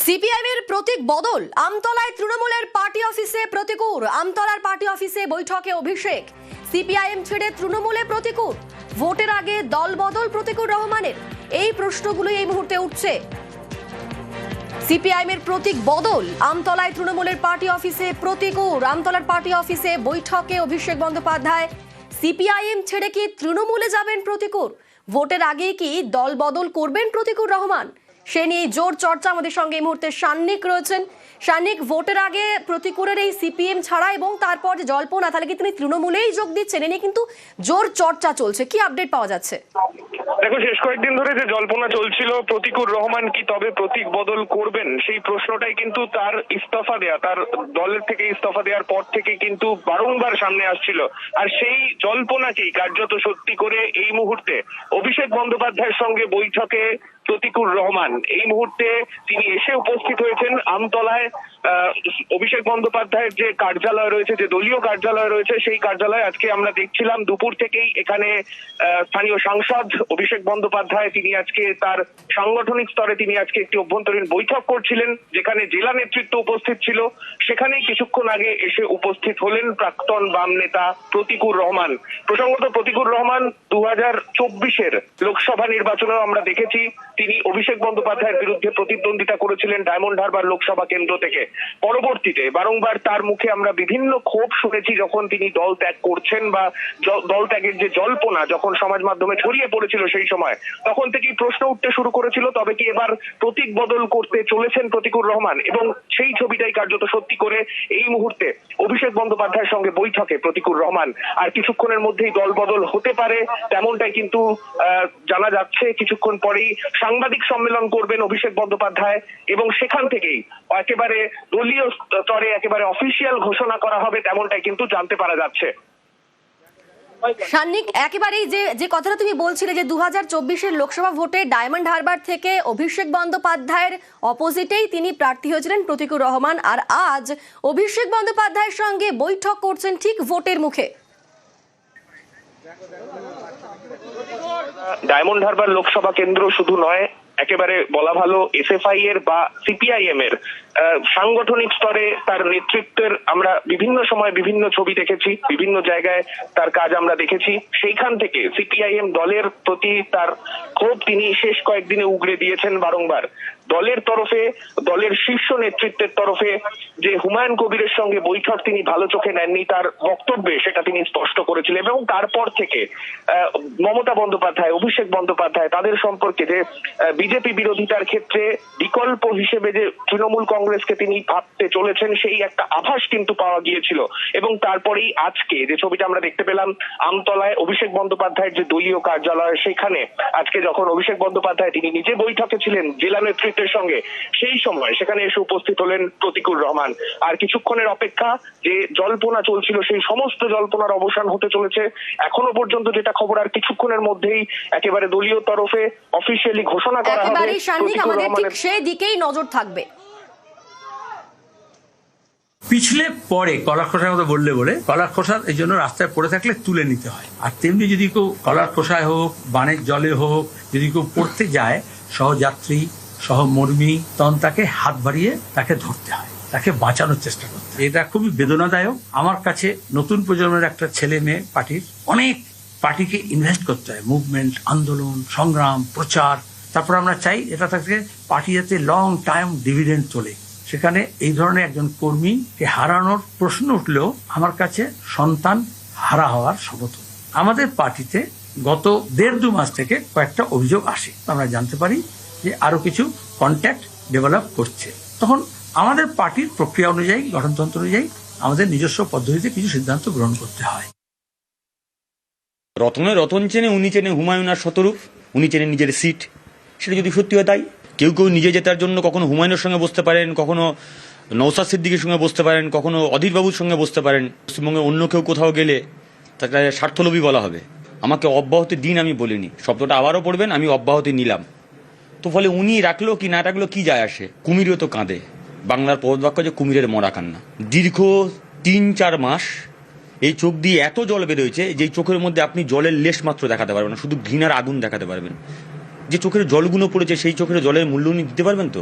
সিপিআইএমের প্রতীক বদল, আমতলায় তৃণমূলের পার্টি অফিসে প্রতিকূল, আমতলার পার্টি অফিসে বৈঠকে অভিষেক। সিপিআইএম ছেড়ে তৃণমূলে প্রতিকূল, ভোটের আগে দল বদল প্রতিকূল রহমানের, এই প্রশ্নগুলোই এই মুহূর্তে উঠছে। সিপিআইএমের প্রতীক বদল, আমতলায় তৃণমূলের পার্টি অফিসে প্রতিকূল, আমতলার পার্টি অফিসে বৈঠকে অভিষেক বন্দ্যোপাধ্যায়। সিপিআইএম ছেড়ে কি তৃণমূলে যাবেন প্রতিকূল? ভোটের আগে কি দল বদল করবেন প্রতিকূল রহমান? সে নিয়ে জোর চর্চা। আমাদের সঙ্গে এই মুহূর্তে সান্নিক রয়েছেন। সান্নিক, ভোটের আগে প্রতিকূলের এই সিপিএম ছাড়া এবং তারপর যে জল্পনা, তাহলে কি তিনি তৃণমূলেই যোগ দিচ্ছেন? এ নিয়ে কিন্তু জোর চর্চা চলছে, কি আপডেট পাওয়া যাচ্ছে? দেখো, শেষ কয়েকদিন ধরে যে জল্পনা চলছিল প্রতিকূল রহমান কি তবে প্রতীক বদল করবেন, সেই প্রশ্নটাই কিন্তু তার ইস্তফা দেয়া, তার দলের থেকে ইস্তফা দেওয়ার পর থেকে কিন্তু বারংবার সামনে আসছিল। আর সেই জল্পনাকেই কার্যত সত্যি করে এই মুহূর্তে অভিষেক বন্দ্যোপাধ্যায়ের সঙ্গে বৈঠকে প্রতিকূল রহমান এই মুহূর্তে তিনি এসে উপস্থিত হয়েছেন আমতলায়। অভিষেক বন্দ্যোপাধ্যায়ের যে কার্যালয় রয়েছে, যে দলীয় কার্যালয় রয়েছে, সেই কার্যালয়ে আজকে আমরা দেখছিলাম দুপুর থেকেই এখানে স্থানীয় সাংসদ অভিষেক বন্দ্যোপাধ্যায় তিনি আজকে তার সাংগঠনিক স্তরে তিনি আজকে একটি অভ্যন্তরীণ বৈঠক করছিলেন, যেখানে জেলা নেতৃত্ব উপস্থিত ছিল। সেখানেই কিছুক্ষণ আগে এসে উপস্থিত হলেন প্রাক্তন বাম নেতা প্রতিকূল রহমান। প্রসঙ্গত, প্রতিকূল রহমান 2024-এর লোকসভা নির্বাচনেও আমরা দেখেছি তিনি অভিষেক বন্দ্যোপাধ্যায়ের বিরুদ্ধে প্রতিদ্বন্দ্বিতা করেছিলেন ডায়মন্ড হারবার লোকসভা কেন্দ্র থেকে। পরবর্তীতে বারংবার তার মুখে আমরা বিভিন্ন ক্ষোভ শুনেছি যখন তিনি দল ত্যাগ করছেন, বা দল ত্যাগের যে জল্পনা যখন সমাজ মাধ্যমে ছড়িয়ে পড়েছিল সেই সময়, তখন থেকেই প্রশ্ন উঠতে শুরু করেছিল তবে কি এবার প্রতীক বদল করতে চলেছেন প্রতিকূল রহমান। এবং সেই ছবিটাই কার্যত সত্যি করে এই মুহূর্তে অভিষেক বন্দ্যোপাধ্যায়ের সঙ্গে বৈঠকে প্রতিকূল রহমান। আর কিছুক্ষণের মধ্যেই দল বদল হতে পারে তেমনটাই কিন্তু জানা যাচ্ছে। কিছুক্ষণ পরেই সাংবাদিক সম্মেলন করবেন অভিষেক বন্দ্যোপাধ্যায় এবং সেখান থেকেই একেবারে দলীয় স্তরে একেবারে অফিসিয়াল ঘোষণা করা হবে তেমনটাই কিন্তু জানতে পারা যাচ্ছে। সান্নিক, একেবারেই যে কথাটা তুমি বলছিলে যে 2024-এর লোকসভা ভোটে ডায়মন্ড হারবার থেকে অভিষেক বন্দ্যোপাধ্যায়ের অপোজিটেই তিনি প্রার্থী হয়েছিলেন প্রতিকূল রহমান, আর আজ অভিষেক বন্দ্যোপাধ্যায়ের সঙ্গে বৈঠক করছেন ঠিক ভোটের মুখে। ডায়মন্ড হারবার লোকসভা কেন্দ্র শুধু নয়, একেবারে বলা ভালো এসএফআই এর বা সিপিআইএম এর সাংগঠনিক স্তরে তার নেতৃত্বের আমরা বিভিন্ন সময় বিভিন্ন ছবি দেখেছি, বিভিন্ন জায়গায় তার কাজ আমরা দেখেছি। সেইখান থেকে সিপিআইএম দলের প্রতি তার ক্ষোভ তিনি শেষ কয়েকদিনে উগরে দিয়েছেন বারংবার। দলের তরফে, দলের শীর্ষ নেতৃত্বের তরফে যে হুমায়ুন কবিরের সঙ্গে বৈঠক তিনি ভালো চোখে নেননি, তার বক্তব্যে সেটা তিনি স্পষ্ট করেছিলেন। এবং তারপর থেকে মমতা বন্দ্যোপাধ্যায়, অভিষেক বন্দ্যোপাধ্যায় তাদের সম্পর্কে যে বিজেপি বিরোধিতার ক্ষেত্রে বিকল্প হিসেবে যে তৃণমূল কংগ্রেসকে তিনি ভাবতে চলেছেন, সেই একটা আভাস কিন্তু পাওয়া গিয়েছিল। এবং তারপরেই আজকে যে ছবিটা আমরা দেখতে পেলাম আমতলায় অভিষেক বন্দ্যোপাধ্যায়ের যে দলীয় কার্যালয়, সেখানে আজকে যখন অভিষেক বন্দ্যোপাধ্যায় তিনি নিজে বৈঠকে ছিলেন জেলা নেতৃত্বের সঙ্গে, সেই সময় সেখানে এসে উপস্থিত হলেন প্রতিকূল রহমান। আর কিছুক্ষণের অপেক্ষা, যে জল্পনা চলছিল সেই সমস্ত জল্পনার অবসান হতে চলেছে। এখনো পর্যন্ত যেটা খবর, আর কিছুক্ষণের মধ্যেই একেবারে দলীয় তরফে অফিসিয়ালি ঘোষণা করা হবে। আমাদের ঠিক সেই দিকেই নজর থাকবে। পিছলে পরে কলার খোসার কথা বলে কলার খোসা এই জন্য রাস্তায় পড়ে থাকলে তুলে নিতে হয়। আর তেমনি যদি কেউ কলার খোসায় হোক, বানের জলে হোক, যদি কেউ পড়তে যায় সহযাত্রী সহমর্মী, তখন তাকে হাত বাড়িয়ে তাকে ধরতে হয়, তাকে বাঁচানোর চেষ্টা করতে হয়। এটা খুবই বেদনাদায়ক। আমার কাছে নতুন প্রজন্মের একটা ছেলে মেয়ে পার্টির, অনেক পার্টিকে ইনভেস্ট করতে হয়, মুভমেন্ট, আন্দোলন, সংগ্রাম, প্রচার। তারপর আমরা চাই এটা থেকে পার্টি যাতে লং টাইম ডিভিডেন্ড চলে। সেখানে এই ধরনের একজন কর্মীকে হারানোর প্রশ্ন উঠলেও আমার কাছে সন্তান হারা হওয়ার শপথ। আমাদের পার্টিতে গত 1.5-2 মাস থেকে কয়েকটা অভিযোগ আসে, আমরা জানতে পারি যে আরো কিছু কন্ট্যাক্ট ডেভেলপ করছে। তখন আমাদের পার্টির প্রক্রিয়া অনুযায়ী, গঠনতন্ত্র অনুযায়ী আমাদের নিজস্ব পদ্ধতিতে কিছু সিদ্ধান্ত গ্রহণ করতে হয়। রতনে রতন চেনে, উনি চেনে হুমায়ুন আর শতরূপ, উনি চেনে নিজের সিট। সেটা যদি সত্যি হয় তাই। কেউ কেউ নিজে জেতার জন্য কখনো হুমায়ুনের সঙ্গে বসতে পারেন, কখনো নওশাদ সিদ্দিকীর সঙ্গে বসতে পারেন, কখনো অধীরবাবুর সঙ্গে বসতে পারেন। পশ্চিমবঙ্গে অন্য কেউ কোথাও গেলে তাকে স্বার্থলোভী বলা হবে। আমাকে অব্যাহতি দিন আমি বলিনি, শব্দটা আবারও পড়বেন, আমি অব্যাহতি নিলাম। তো ফলে উনি রাখলো কি না রাখলো কি যায় আসে? কুমিরও তো কাঁদে। বাংলার প্রবাদ বাক্য যে কুমিরের মরা কান্না। দীর্ঘ 3-4 মাস এই চোখ দিয়ে এত জল বেরোয়েছে যে চোখের মধ্যে আপনি জলের লেশ মাত্র দেখাতে পারবেন না, শুধু ঘৃণার আগুন দেখাতে পারবেন। যে চোখের জলগুলো পড়েছে সেই চোখের জলের মূল্য উনি দিতে পারবেন তো?